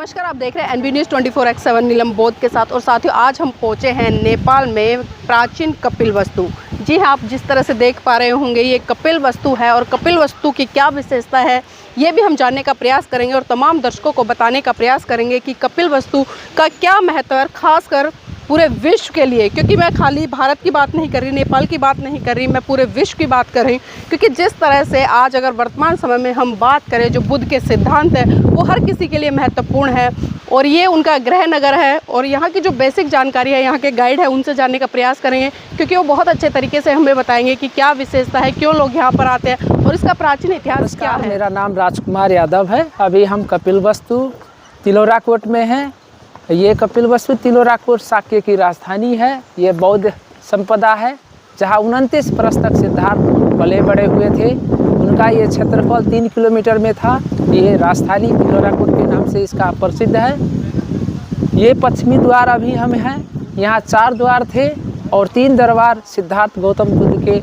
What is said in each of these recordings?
नमस्कार, आप देख रहे हैं एनबी न्यूज़ 24x7 नीलम बोध के साथ। और साथियों, आज हम पहुंचे हैं नेपाल में प्राचीन कपिलवस्तु। जी हाँ, आप जिस तरह से देख पा रहे होंगे, ये कपिलवस्तु है और कपिलवस्तु की क्या विशेषता है ये भी हम जानने का प्रयास करेंगे और तमाम दर्शकों को बताने का प्रयास करेंगे कि कपिलवस्तु का क्या महत्व है, खासकर पूरे विश्व के लिए। क्योंकि मैं खाली भारत की बात नहीं कर रही, नेपाल की बात नहीं कर रही, मैं पूरे विश्व की बात कर रही हूँ। क्योंकि जिस तरह से आज अगर वर्तमान समय में हम बात करें, जो बुद्ध के सिद्धांत है वो हर किसी के लिए महत्वपूर्ण है और ये उनका गृह नगर है। और यहाँ की जो बेसिक जानकारी है, यहाँ के गाइड है, उनसे जानने का प्रयास करेंगे, क्योंकि वो बहुत अच्छे तरीके से हमें बताएंगे कि क्या विशेषता है, क्यों लोग यहाँ पर आते हैं और इसका प्राचीन इतिहास क्या है। मेरा नाम राजकुमार यादव है। अभी हम कपिलवस्तु तिलोराकोट में हैं। ये कपिलवस्तु तिलोराकोट शाक्य की राजधानी है। ये बौद्ध संपदा है जहाँ 29 वर्ष तक सिद्धार्थ पले बड़े हुए थे। उनका ये क्षेत्रफल 3 किलोमीटर में था। ये राजधानी तिलोराकोट के नाम से इसका प्रसिद्ध है। ये पश्चिमी द्वार अभी हम हैं। यहाँ 4 द्वार थे और 3 दरबार सिद्धार्थ गौतम बुद्ध के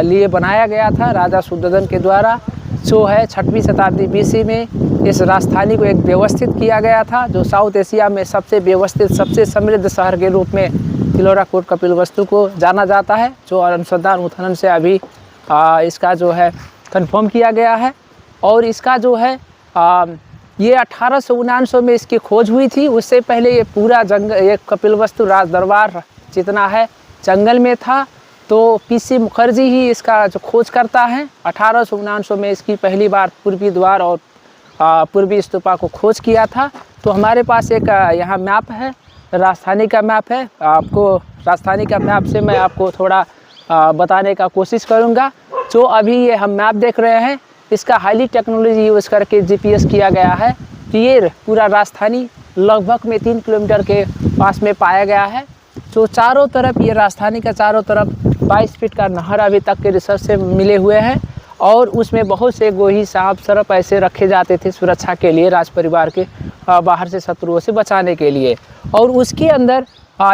लिए बनाया गया था राजा शुद्धोधन के द्वारा। जो है 6वीं शताब्दी BC में इस राजधानी को एक व्यवस्थित किया गया था, जो साउथ एशिया में सबसे व्यवस्थित, सबसे समृद्ध शहर के रूप में तिलोराकोट कपिलवस्तु को जाना जाता है। जो अनुसंधान उत्खनन से अभी इसका जो है कंफर्म किया गया है। और इसका जो है ये 1879 में इसकी खोज हुई थी। उससे पहले ये पूरा जंगल, ये कपिलवस्तु राज दरबार जितना है जंगल में था। तो PC मुखर्जी ही इसका जो खोज करता है। 1879 में इसकी पहली बार पूर्वी द्वार और पूर्वी स्तूपा को खोज किया था। तो हमारे पास एक यहाँ मैप है, राजधानी का मैप है। आपको राजधानी का मैप से मैं आपको थोड़ा बताने का कोशिश करूँगा। जो अभी ये हम मैप देख रहे हैं, इसका हाईली टेक्नोलॉजी यूज़ करके GPS किया गया है। तो ये पूरा राजधानी लगभग में 3 किलोमीटर के पास में पाया गया है। जो चारों तरफ, ये राजधानी का चारों तरफ 22 फीट का नहर अभी तक के रिसर्च से मिले हुए हैं। और उसमें बहुत से गोही, सांप, सर्प ऐसे रखे जाते थे सुरक्षा के लिए, राज परिवार के बाहर से शत्रुओं से बचाने के लिए। और उसके अंदर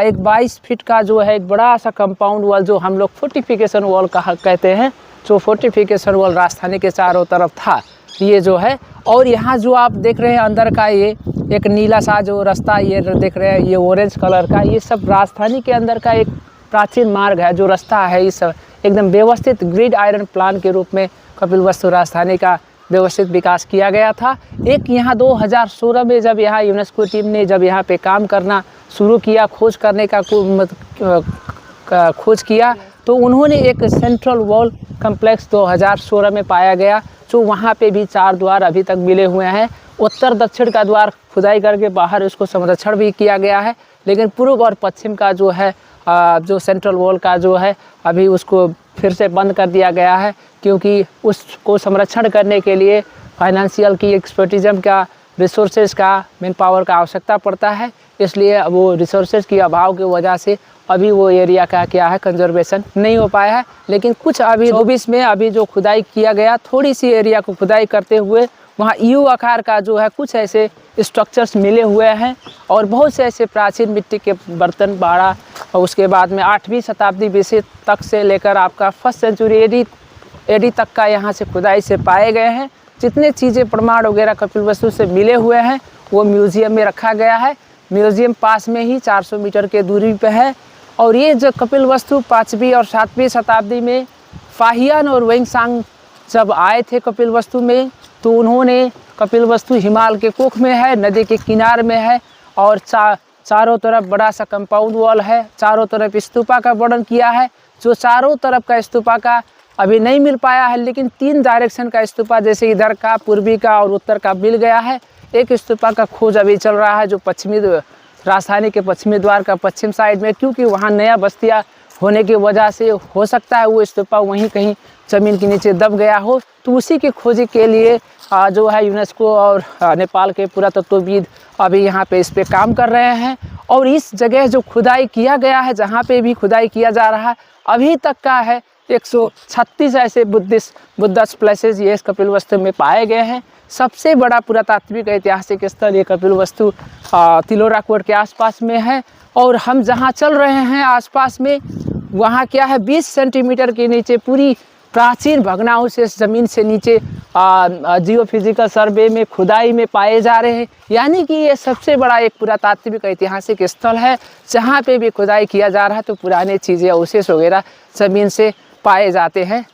एक 22 फीट का जो है एक बड़ा सा कंपाउंड वॉल, जो हम लोग फोर्टिफिकेशन वॉल कहते हैं, जो फोर्टिफिकेशन वॉल राजधानी के चारों तरफ था ये जो है। और यहाँ जो आप देख रहे हैं अंदर का ये एक नीला सा जो रास्ता ये देख रहे हैं, ये ऑरेंज कलर का, ये सब राजधानी के अंदर का एक प्राचीन मार्ग है। जो रास्ता है इस एकदम व्यवस्थित ग्रिड आयरन प्लान के रूप में कपिलवस्तु राजधानी का व्यवस्थित विकास किया गया था। एक यहाँ 2016 में जब यहाँ यूनेस्को टीम ने जब यहाँ पे काम करना शुरू किया, खोज करने का खोज किया, तो उन्होंने एक सेंट्रल वॉल कम्प्लेक्स 2016 में पाया गया। जो वहाँ पे भी 4 द्वार अभी तक मिले हुए हैं। उत्तर दक्षिण का द्वार खुदाई करके बाहर उसको संरक्षण भी किया गया है, लेकिन पूर्व और पश्चिम का जो है जो सेंट्रल वॉल का जो है अभी उसको फिर से बंद कर दिया गया है। क्योंकि उसको संरक्षण करने के लिए फाइनेंशियल की, एक्सपर्टिज्म का, रिसोर्सेज का, मैन पावर का आवश्यकता पड़ता है। इसलिए वो रिसोर्सेज की अभाव की वजह से अभी वो एरिया का क्या है कंजर्वेशन नहीं हो पाया है। लेकिन कुछ अभी 24 में अभी जो खुदाई किया गया, थोड़ी सी एरिया को खुदाई करते हुए वहाँ U आकार का जो है कुछ ऐसे स्ट्रक्चर्स मिले हुए हैं। और बहुत से ऐसे प्राचीन मिट्टी के बर्तन, बाड़ा, और उसके बाद में 8वीं शताब्दी BC तक से लेकर आपका 1st सेंचुरी AD तक का यहाँ से खुदाई से पाए गए हैं। जितने चीज़ें प्रमाण वगैरह कपिलवस्तु से मिले हुए हैं वो म्यूज़ियम में रखा गया है। म्यूज़ियम पास में ही 400 मीटर के दूरी पे है। और ये जो कपिलवस्तु 5वीं और 7वीं शताब्दी में फाहियान और वेंगसांग जब आए थे कपिलवस्तु में, तो उन्होंने कपिलवस्तु हिमालय के कोख में है, नदी के किनारे में है। और चारों तरफ बड़ा सा कंपाउंड वॉल है, चारों तरफ स्तूपा का वर्णन किया है। जो चारों तरफ का स्तूपा का अभी नहीं मिल पाया है, लेकिन 3 डायरेक्शन का स्तूपा, जैसे इधर का, पूर्वी का और उत्तर का मिल गया है। एक स्तूपा का खोज अभी चल रहा है जो पश्चिमी राजधानी के पश्चिमी द्वार का पश्चिम साइड में, क्योंकि वहाँ नया बस्तियाँ होने की वजह से हो सकता है वो स्तूपा वहीं कहीं ज़मीन के नीचे दब गया हो। तो उसी की खोज के लिए जो है यूनेस्को और नेपाल के पुरातत्वविद अभी यहाँ पे इस पे काम कर रहे हैं। और इस जगह जो खुदाई किया गया है, जहाँ पे भी खुदाई किया जा रहा है, अभी तक का है 136 ऐसे बुद्धिस्ट प्लेसेस ये इस कपिलवस्तु में पाए गए हैं। सबसे बड़ा पुरातात्विक ऐतिहासिक स्थल ये कपिलवस्तु तिलोराकोट के आसपास में है। और हम जहाँ चल रहे हैं आसपास में, वहाँ क्या है 20 सेंटीमीटर के नीचे पूरी प्राचीन भग्नावशेष ज़मीन से नीचे जियोफिजिकल सर्वे में खुदाई में पाए जा रहे हैं। यानी कि ये सबसे बड़ा एक पुरातात्विक ऐतिहासिक स्थल है जहाँ पे भी खुदाई किया जा रहा है तो पुराने चीज़ें अवशेष वगैरह ज़मीन से पाए जाते हैं।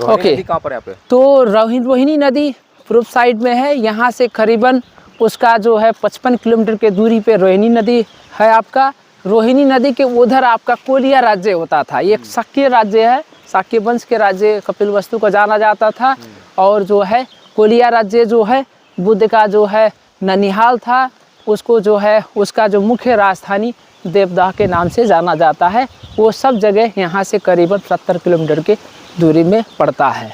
ओके, कहाँ पर है यहाँ पे? तो रोहिणी नदी पूर्व साइड में है। यहाँ से करीबन उसका जो है 55 किलोमीटर के दूरी पे रोहिणी नदी है आपका। रोहिणी नदी के उधर आपका कोलिया राज्य होता था। ये एक शाक्य राज्य है, शाक्य वंश के राज्य कपिलवस्तु को जाना जाता था। और जो है कोलिया राज्य जो है बुद्ध का जो है ननिहाल था, उसको जो है उसका जो मुख्य राजधानी देवदाह के नाम से जाना जाता है। वो सब जगह यहाँ से करीबन 70 किलोमीटर के दूरी में पड़ता है।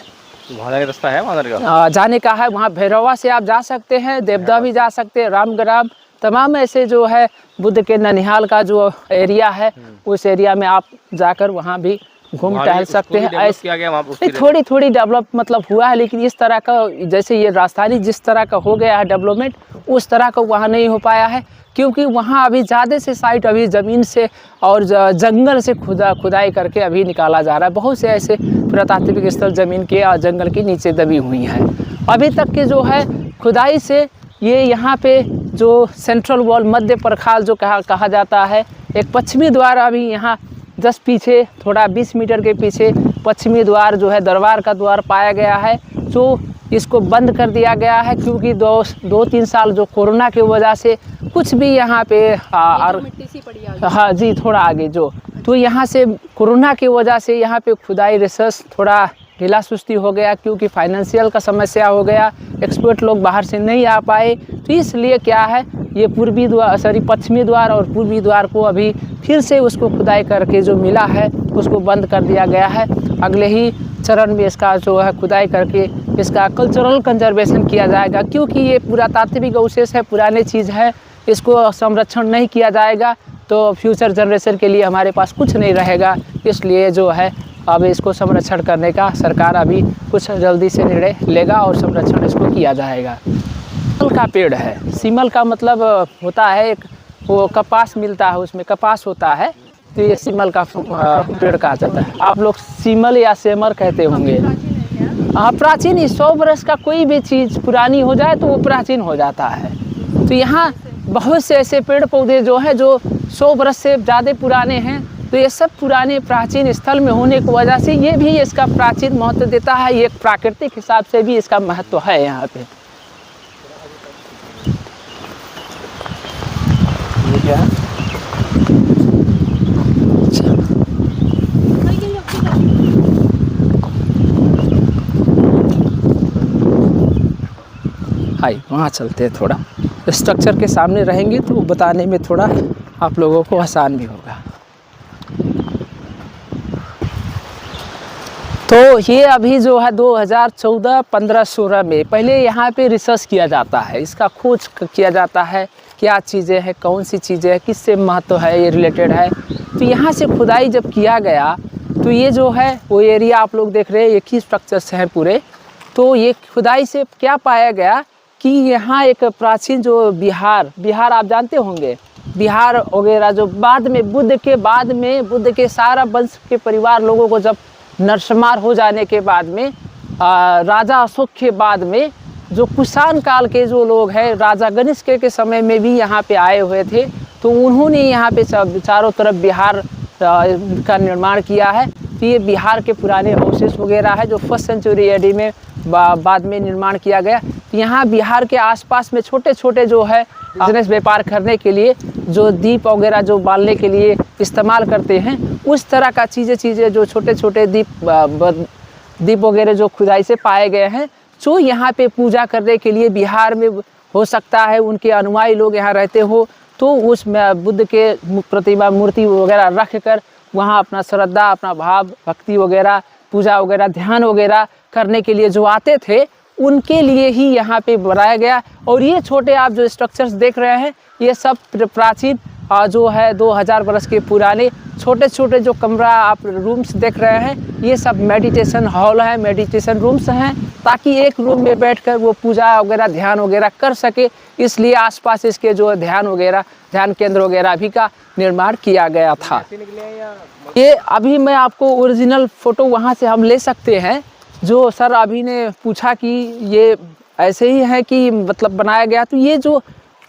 वहाँ जाने का रास्ता है वहाँ जाने का है। वहाँ भैरवा से आप जा सकते हैं, देवदाह भी जा सकते हैं, रामग्राम, तमाम ऐसे जो है बुद्ध के ननिहाल का जो एरिया है उस एरिया में आप जाकर वहाँ भी घूम टहल सकते हैं। ऐसे थोड़ी थोड़ी डेवलप मतलब हुआ है, लेकिन इस तरह का जैसे ये राजधानी जिस तरह का हो गया है डेवलपमेंट उस तरह का वहाँ नहीं हो पाया है, क्योंकि वहाँ अभी ज़्यादा से साइट अभी ज़मीन से और जंगल से खुदाई करके अभी निकाला जा रहा है। बहुत से ऐसे पुरातात्विक स्थल ज़मीन के और जंगल के नीचे दबी हुई हैं। अभी तक के जो है खुदाई से ये यहाँ पे जो सेंट्रल वॉल मध्य परखाल जो कहा जाता है, एक पश्चिमी द्वार अभी यहाँ जस्ट पीछे थोड़ा 20 मीटर के पीछे पश्चिमी द्वार जो है दरबार का द्वार पाया गया है, जो इसको बंद कर दिया गया है क्योंकि 2-3 साल जो कोरोना की वजह से कुछ भी यहाँ पे मिट्टी सी पड़ी आगे। हाँ जी, थोड़ा आगे जो तो यहाँ से कोरोना की वजह से यहाँ पे खुदाई रिसर्च थोड़ा ढीला सुस्ती हो गया, क्योंकि फाइनेंशियल का समस्या हो गया, एक्सपर्ट लोग बाहर से नहीं आ पाए। तो इसलिए क्या है ये पश्चिमी द्वार और पूर्वी द्वार को अभी फिर से उसको खुदाई करके जो मिला है उसको बंद कर दिया गया है। अगले ही चरण में इसका जो है खुदाई करके इसका कल्चरल कंजर्वेशन किया जाएगा, क्योंकि ये पुरातात्विक अवशेष है, पुराने चीज़ है, इसको संरक्षण नहीं किया जाएगा तो फ्यूचर जनरेशन के लिए हमारे पास कुछ नहीं रहेगा। इसलिए जो है अब इसको संरक्षण करने का सरकार अभी कुछ जल्दी से निर्णय लेगा और संरक्षण इसको किया जाएगा। सीमल का पेड़ है, सीमल का मतलब होता है एक वो कपास मिलता है, उसमें कपास होता है, तो ये सीमल का पेड़ कहा जाता है। आप लोग सीमल या सेमर कहते होंगे। हाँ, प्राचीन ही 100 वर्ष का कोई भी चीज़ पुरानी हो जाए तो वो प्राचीन हो जाता है। तो यहाँ बहुत से ऐसे पेड़ पौधे जो हैं जो 100 वर्ष से ज़्यादा पुराने हैं, तो ये सब पुराने प्राचीन स्थल में होने की वजह से ये भी इसका प्राचीन महत्व देता है। ये प्राकृतिक हिसाब से भी इसका महत्व है यहाँ पे। ये क्या है? हाय, वहाँ चलते हैं। थोड़ा स्ट्रक्चर के सामने रहेंगे तो बताने में थोड़ा आप लोगों को आसान भी होगा। तो ये अभी जो है 2014, 15, 16 में पहले यहाँ पे रिसर्च किया जाता है, इसका खोज किया जाता है, क्या चीज़ें हैं, कौन सी चीज़ें हैं, किससे महत्व है, ये रिलेटेड है। तो यहाँ से खुदाई जब किया गया तो ये जो है वो एरिया आप लोग देख रहे हैं, एक ही स्ट्रक्चर्स हैं पूरे। तो ये खुदाई से क्या पाया गया कि यहाँ एक प्राचीन जो बिहार आप जानते होंगे, बिहार वगैरह जो बाद में बुद्ध के सारा वंश के परिवार लोगों को जब नरसंहार हो जाने के बाद में राजा अशोक के बाद में जो कुषाण काल के जो लोग हैं, राजा कनिष्क के समय में भी यहाँ पे आए हुए थे, तो उन्होंने यहाँ पे चारों तरफ बिहार का निर्माण किया है। तो ये बिहार के पुराने अवशेष वगैरह है जो 1st सेंचुरी AD में बाद में निर्माण किया गया। तो यहाँ बिहार के आसपास में छोटे छोटे जो है बिजनेस व्यापार करने के लिए जो दीप वगैरह जो बालने के लिए इस्तेमाल करते हैं, उस तरह का चीज़ें जो छोटे छोटे दीप वगैरह जो खुदाई से पाए गए हैं, जो यहाँ पे पूजा करने के लिए बिहार में हो सकता है उनके अनुयायी लोग यहाँ रहते हो, तो उस बुद्ध के प्रतिमा मूर्ति वगैरह रख कर वहाँ अपना श्रद्धा, अपना भाव, भक्ति वगैरह, पूजा वगैरह, ध्यान वगैरह करने के लिए जो आते थे, उनके लिए ही यहाँ पे बनाया गया। और ये छोटे आप जो स्ट्रक्चर्स देख रहे हैं, ये सब प्राचीन जो है 2000 वर्ष के पुराने छोटे छोटे जो कमरा आप रूम्स देख रहे हैं, ये सब मेडिटेशन हॉल है, मेडिटेशन रूम्स हैं, ताकि एक रूम में बैठकर वो पूजा वगैरह, ध्यान वगैरह कर सके। इसलिए आसपास इसके जो ध्यान केंद्र वगैरह भी का निर्माण किया गया था। ये अभी मैं आपको ओरिजिनल फ़ोटो वहाँ से हम ले सकते हैं, जो सर अभी ने पूछा कि ये ऐसे ही है कि मतलब बनाया गया, तो ये जो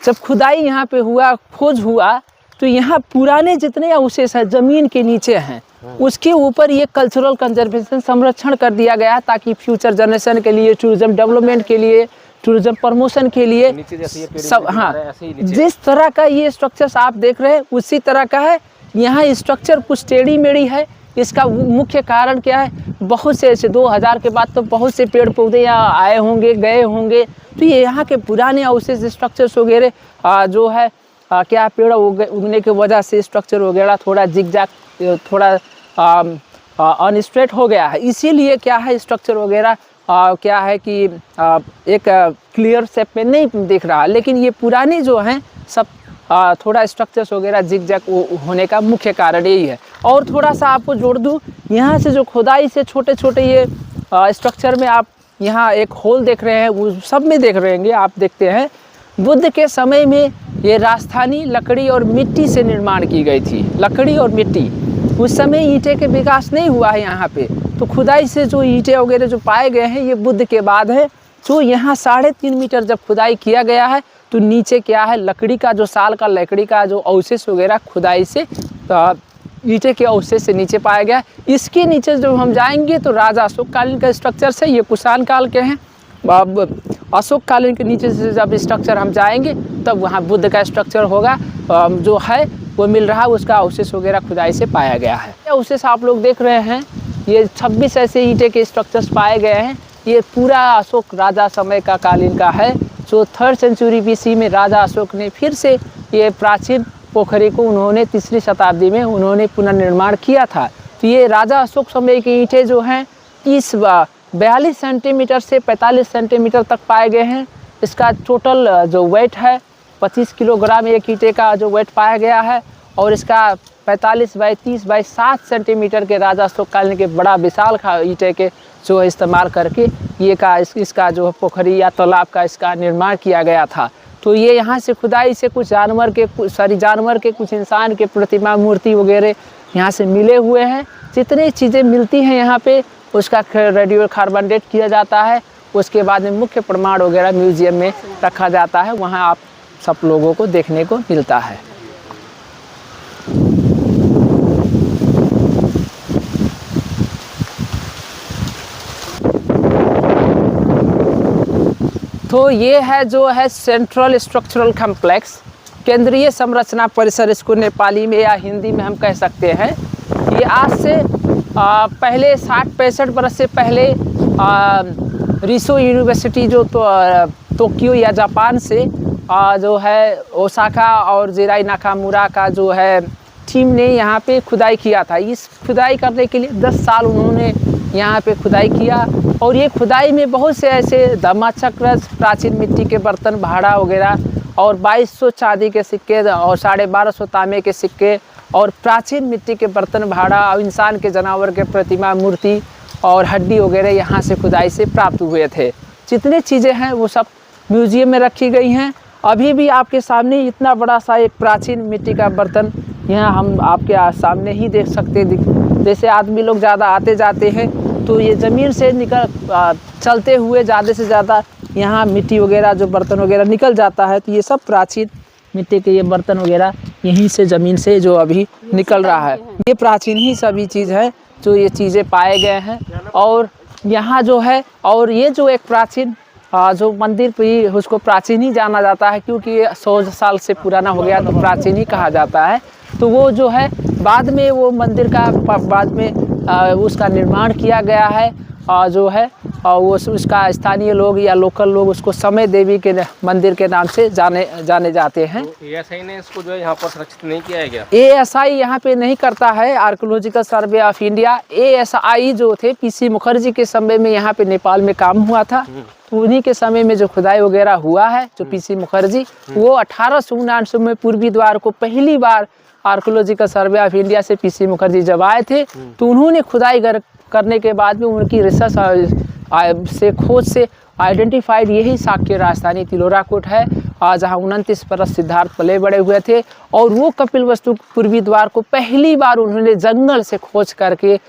जब खुदाई यहाँ पे हुआ, खोज हुआ, तो यहाँ पुराने जितने अवशेष हैं ज़मीन के नीचे हैं, उसके ऊपर ये कल्चरल कंजर्वेशन संरक्षण कर दिया गया है, ताकि फ्यूचर जनरेशन के लिए, टूरिज्म डेवलपमेंट के लिए, टूरिज्म प्रमोशन के लिए सब, हाँ, जिस तरह का ये स्ट्रक्चर्स आप देख रहे हैं उसी तरह का है। यहाँ स्ट्रक्चर कुछ टेढ़ी मेढ़ी है। इसका मुख्य कारण क्या है, बहुत से ऐसे 2000 के बाद तो बहुत से पेड़ पौधे यहाँ आए होंगे, गए होंगे, तो ये यहाँ के पुराने अवशेष स्ट्रक्चर्स वगैरह जो है क्या पेड़ उगने की वजह से स्ट्रक्चर वगैरह थोड़ा जिगजैग, थोड़ा अनस्ट्रेट हो गया है। इसीलिए क्या है स्ट्रक्चर वगैरह क्या है कि एक क्लियर शेप में नहीं दिख रहा, लेकिन ये पुराने जो हैं सब थोड़ा स्ट्रक्चर्स वगैरह जिगजैग होने का मुख्य कारण यही है। और थोड़ा सा आपको जोड़ दूँ, यहाँ से जो खुदाई से छोटे छोटे ये स्ट्रक्चर में आप यहाँ एक होल देख रहे हैं, वो सब में देख रहे हैं आप, देखते हैं बुद्ध के समय में ये राजधानी लकड़ी और मिट्टी से निर्माण की गई थी। लकड़ी और मिट्टी, उस समय ईंटें के विकास नहीं हुआ है यहाँ पे, तो खुदाई से जो ईंटें वगैरह जो पाए गए हैं ये बुद्ध के बाद है। जो यहाँ 3.5 मीटर जब खुदाई किया गया है, तो नीचे क्या है लकड़ी का जो साल का लकड़ी का जो अवशेष वगैरह खुदाई से ईंटे के अवशेष से नीचे पाया गया। इसके नीचे जब हम जाएंगे तो राजा अशोक कालीन का स्ट्रक्चर से, ये कुषाण काल के हैं। अब अशोक कालीन के नीचे से जब स्ट्रक्चर हम जाएंगे तब वहाँ बुद्ध का स्ट्रक्चर होगा जो है वो मिल रहा है, उसका अवशेष वगैरह खुदाई से पाया गया है। अवशेष आप लोग देख रहे हैं, ये 26 ऐसे ईंटे के स्ट्रक्चर्स पाए गए हैं। ये पूरा अशोक राजा समय का कालीन का है, जो 3rd सेंचुरी BC में राजा अशोक ने फिर से ये प्राचीन पोखरी को उन्होंने 3री शताब्दी में उन्होंने पुनर्निर्माण किया था। तो ये राजा अशोक समय की ईंटें जो हैं इस 42 सेंटीमीटर से 45 सेंटीमीटर तक पाए गए हैं। इसका टोटल जो वेट है 25 किलोग्राम एक ईंटे का जो वेट पाया गया है, और इसका 45 बाई 30 बाई 7 सेंटीमीटर के राजा अशोक कालीन के बड़ा विशाल ईंटे के जो इस्तेमाल करके ये इसका जो पोखरी या तालाब का इसका निर्माण किया गया था। तो ये यहाँ से खुदाई से कुछ जानवर के, कुछ इंसान के प्रतिमा, मूर्ति वगैरह यहाँ से मिले हुए हैं। जितनी चीज़ें मिलती हैं यहाँ पे उसका रेडियो कार्बन डेट किया जाता है। उसके बाद में मुख्य प्रमाण वगैरह म्यूजियम में रखा जाता है, वहाँ आप सब लोगों को देखने को मिलता है। तो ये है जो है सेंट्रल स्ट्रक्चरल कॉम्प्लेक्स, केंद्रीय संरचना परिसर इसको नेपाली में या हिंदी में हम कह सकते हैं। ये आज से पहले 60-65 बरस से पहले रिसो यूनिवर्सिटी जो टोक्यो या जापान से जो है ओसाका और जिराई नाकामुरा का जो है टीम ने यहाँ पे खुदाई किया था। इस खुदाई करने के लिए 10 साल उन्होंने यहाँ पे खुदाई किया, और ये खुदाई में बहुत से ऐसे धम्मचक्र, प्राचीन मिट्टी के बर्तन, भाड़ा वगैरह, और 2200 चांदी के सिक्के और 1250 तांबे के सिक्के और प्राचीन मिट्टी के बर्तन, भाड़ा और इंसान के, जानवर के प्रतिमा, मूर्ति और हड्डी वगैरह यहाँ से खुदाई से प्राप्त हुए थे। जितनी चीज़ें हैं वो सब म्यूजियम में रखी गई हैं। अभी भी आपके सामने इतना बड़ा सा एक प्राचीन मिट्टी का बर्तन यहाँ हम आपके सामने ही देख सकते हैं। जैसे आदमी लोग ज़्यादा आते जाते हैं तो ये ज़मीन से चलते हुए ज़्यादा से ज़्यादा यहाँ मिट्टी वगैरह जो बर्तन वगैरह निकल जाता है। तो ये सब प्राचीन मिट्टी के ये बर्तन वगैरह यहीं से ज़मीन से जो अभी निकल रहा है, ये प्राचीन ही सभी चीज़ है जो ये चीज़ें पाए गए हैं। और यहाँ जो है, और ये जो एक प्राचीन जो मंदिर भी उसको प्राचीन ही जाना जाता है, क्योंकि ये 100 साल से पुराना हो गया तो प्राचीन ही कहा जाता है। तो वो जो है बाद में वो मंदिर का बाद में उसका निर्माण किया गया है, जो है वो उसका स्थानीय लोग या लोकल लोग उसको समय देवी के मंदिर के नाम से जाने जाते हैं। तो ASI ने इसको जो है यहाँ पर सुरक्षित नहीं किया है क्या? ASI यहाँ पे नहीं करता है, archaeological survey of India. ASI जो थे PC मुखर्जी के समय में यहाँ पे नेपाल में काम हुआ था, तो उन्हीं के समय में जो खुदाई वगैरह हुआ है, जो PC मुखर्जी, वो 1879 में पूर्वी द्वार को पहली बार आर्कियोलॉजिकल सर्वे ऑफ इंडिया से PC मुखर्जी जब आए थे, तो उन्होंने खुदाई करने के बाद में उनकी रिसर्च से खोज से आइडेंटिफाइड यही शाक्य राजधानी तिलोराकोट है, जहाँ 29 बरस सिद्धार्थ पले बड़े हुए थे। और वो कपिलवस्तु पूर्वी द्वार को पहली बार उन्होंने जंगल से खोज करके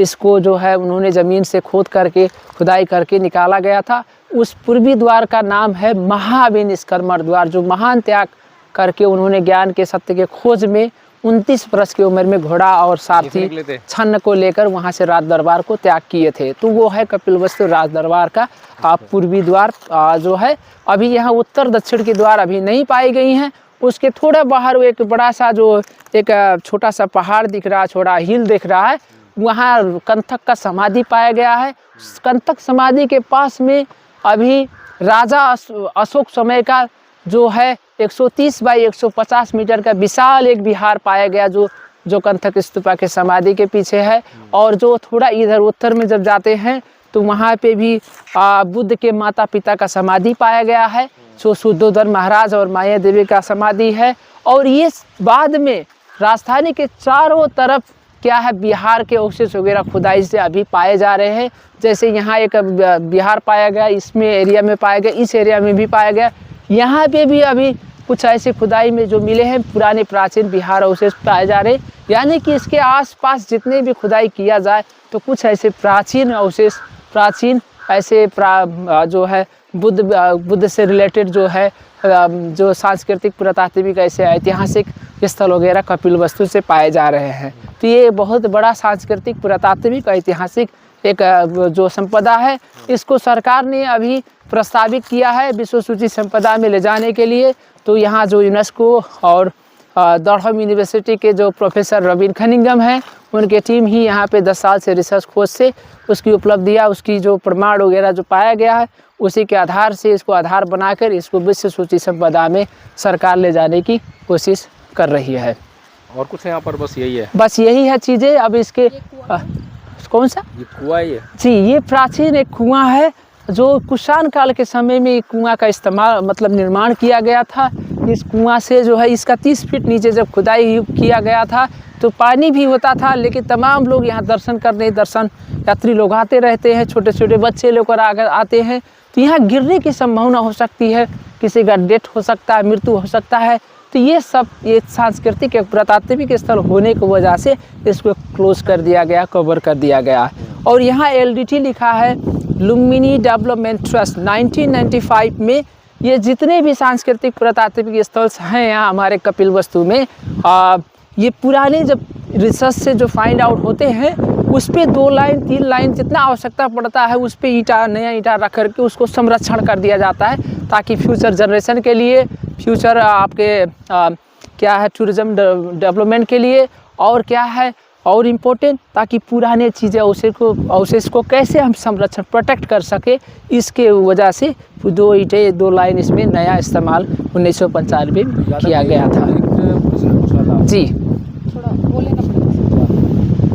इसको जो है उन्होंने ज़मीन से खोद करके खुदाई करके निकाला गया था। उस पूर्वी द्वार का नाम है महाविनिष्कर्मण द्वार, जो महान त्याग करके उन्होंने ज्ञान के सत्य के खोज में 29 वर्ष की उम्र में घोड़ा और सारथी छन्न को लेकर वहाँ से राज दरबार को त्याग किए थे। तो वो है कपिलवस्तु राज दरबार का पूर्वी द्वार जो है। अभी यहाँ उत्तर दक्षिण के द्वार अभी नहीं पाई गई हैं। उसके थोड़ा बाहर एक बड़ा सा जो एक छोटा सा पहाड़ दिख रहा है, छोटा हिल दिख रहा है, वहाँ कंथक का समाधि पाया गया है। कंथक समाधि के पास में अभी राजा अशोक समय का जो है 130 बाई 150 मीटर का विशाल एक विहार पाया गया, जो कंथक स्तूपा के समाधि के पीछे है। और जो थोड़ा इधर उत्तर में जब जाते हैं तो वहाँ पे भी बुद्ध के माता पिता का समाधि पाया गया है, जो शुद्धोधन महाराज और माया देवी का समाधि है। और ये बाद में राजधानी के चारों तरफ क्या है, बिहार के अवशेष वगैरह खुदाई से अभी पाए जा रहे हैं। जैसे यहाँ एक बिहार पाया गया, इसमें एरिया में पाया गया, इस एरिया में भी पाया गया। यहाँ पे भी अभी कुछ ऐसे खुदाई में जो मिले हैं पुराने प्राचीन बिहार अवशेष पाए जा रहे हैं। यानी कि इसके आसपास जितने भी खुदाई किया जाए तो कुछ ऐसे प्राचीन अवशेष, प्राचीन ऐसे जो है बुद्ध से रिलेटेड जो है जो सांस्कृतिक पुरातात्विक ऐसे ऐतिहासिक स्थल वगैरह कपिलवस्तु से पाए जा रहे हैं। तो ये बहुत बड़ा सांस्कृतिक पुरातात्विक ऐतिहासिक एक जो संपदा है, इसको सरकार ने अभी प्रस्तावित किया है विश्व सूची संपदा में ले जाने के लिए। तो यहाँ जो यूनेस्को और डरहम यूनिवर्सिटी के जो प्रोफेसर रॉबिन कनिंघम हैं, उनके टीम ही यहाँ पे 10 साल से रिसर्च खोज से उसकी उपलब्धियाँ, उसकी जो प्रमाण वगैरह जो पाया गया है, उसी के आधार से इसको आधार बनाकर इसको विश्व सूची संपदा में सरकार ले जाने की कोशिश कर रही है। और कुछ यहाँ पर बस यही है? बस यही है चीज़ें। अब इसके कौन सा ये कुआं ही है? जी, ये प्राचीन एक कुआं है जो कुषाण काल के समय में कुआं का इस्तेमाल मतलब निर्माण किया गया था। इस कुआं से जो है इसका 30 फीट नीचे जब खुदाई किया गया था तो पानी भी होता था, लेकिन तमाम लोग यहाँ दर्शन करने, दर्शन यात्री लोग आते रहते हैं, छोटे छोटे बच्चे लोग आते हैं। तो यहाँ गिरने की संभावना हो सकती है, किसी का डेथ हो सकता है, मृत्यु हो सकता है। तो ये सब एक सांस्कृतिक एक पुरातात्विक स्थल होने की वजह से इसको क्लोज कर दिया गया, कवर कर दिया गया। और यहाँ LDT लिखा है, लुम्बिनी डेवलपमेंट ट्रस्ट 1995 में ये जितने भी सांस्कृतिक पुरातात्विक स्थल हैं यहाँ हमारे कपिलवस्तु में, ये पुराने जब रिसर्च से जो फाइंड आउट होते हैं उस पर 2 लाइन 3 लाइन जितना आवश्यकता पड़ता है उस पर ईंटा, नया ईंटा रख करके उसको संरक्षण कर दिया जाता है, ताकि फ्यूचर जनरेशन के लिए, फ्यूचर आपके क्या है टूरिज़्म डेवलपमेंट के लिए, और क्या है और इम्पोर्टेंट, ताकि पुराने चीज़ें अवशेष को कैसे हम संरक्षण प्रोटेक्ट कर सके, इसके वजह से 2 ईंटें 2 लाइन इसमें नया इस्तेमाल 1995 में किया गया था। जी।